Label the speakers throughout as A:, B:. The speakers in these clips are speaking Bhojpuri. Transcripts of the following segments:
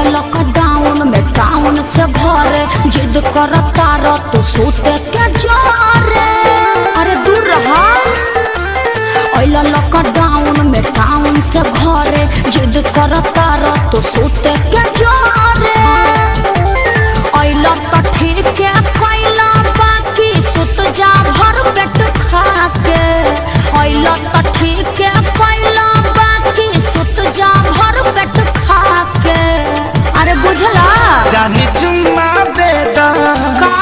A: लॉकडाउन में टाउन से घरे जिद करता रह तो सोते के जोरे। अरे दूर रहा। लॉकडाउन में टाउन से घरे जिद करता रह तो सोते के जोरे। तो ठीक है कैला बाकी सुत जा भर पेट खा के। तो ठीक है कैला बाकी सुत जा भर पेट खा के। अरे बुझला
B: जानी चुम्मा देता
A: का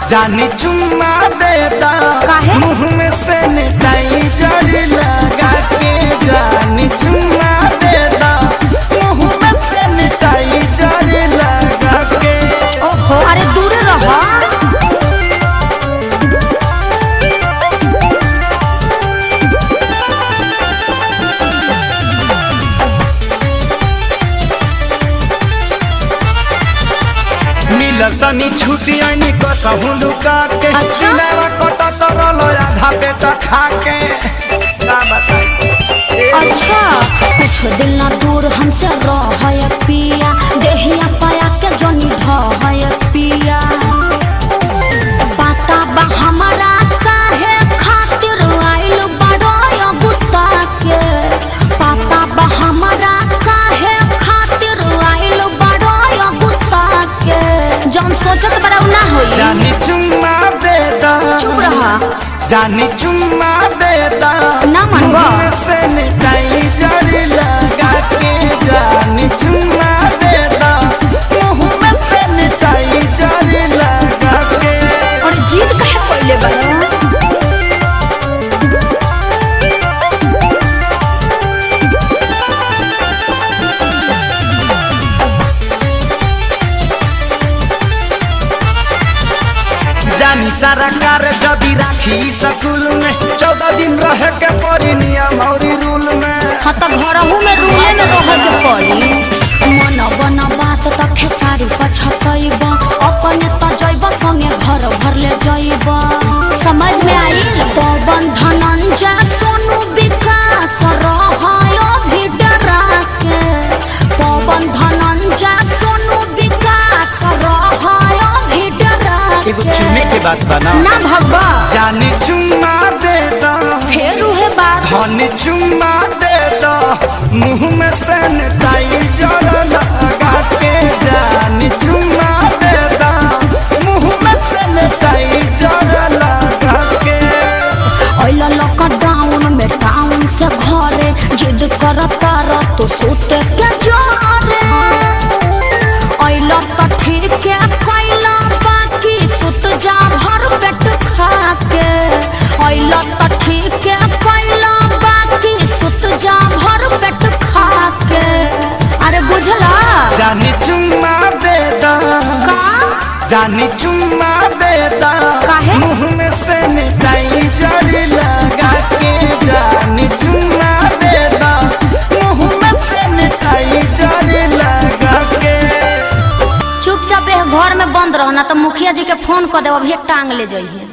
B: जानी चुम्मा देता
A: काहे
B: मुँह में सैनिटाइजर लगा के। जानी चुम्मा देता मुँह में सैनिटाइजर लगा के।
A: ओहो अरे दूर रहो।
B: मिलल तनी छुट्टी आनी कसहु लुका के।
A: अच्छा?
B: कटत रलो आधा पेट खा के। का बताई
A: अच्छा कुछ दिल ना दूर हमसे रह पिया। देहिया पाया के जनी ढह पिया। पता बा हमारा काहे खातिर आइल बड़ो बुता के। पता बा हमारा काहे खातिर आइल बड़ो बुता के। जौन सोचत बड़ा ना होई।
B: जानी चुम्मा देता
A: चुप रहा।
B: जानी चुम्मा देता
A: ना मनवा
B: सैनिटाइजर लगा के। जानी चुम्मा देता मुँह में सैनिटाइजर लगा के।
A: और जीत कहे पहले बड़ा।
B: जानी सारा कार जबी राखी स्कूल में 14 दिन रहे के पड़ी नियम और रूल में।
A: हाँ तो घरहू में रूले में रह के पड़ी। मन बना बात तो खेसारी पछतैब अपने तो जैब संगे घर भर ले जैब। समझ में आई। पवन धनंजय सोनू विकास रहायो भी डरा के। पवन धनंजय सोनू विकास रहायो भी डरा
B: एगो
A: के।
B: चुमे के बात बना
A: ना भगवा।
B: जानी चुम्मा देता
A: फेर उहे बात।
B: धनी चुम्मा देता मुँह में सैनिटाइजर लगा के। जानी चुम्मा देता मुँह में सैनिटाइजर लगा के।
A: लॉकडाउन में टाउन से घरे जिद करता रह तो सोते के जोरे। तो ठीक है कैला बाकी सुत जा भर पेट खा के। तो ठीक है कैला बाकी सुत जा भर पेट खा के। अरे बुझला
B: जानी चुम्मा देता
A: का
B: जानी चुम्मा देता
A: काहे
B: मुँह में सैनिटाइजर लगा के। जानी चुम्मा देता मुँह में सैनिटाइजर लगा के।
A: चुपचाप घर में बंद रहो ना तो मुखिया जी के फोन कर देव अभी टांग ले जाइए।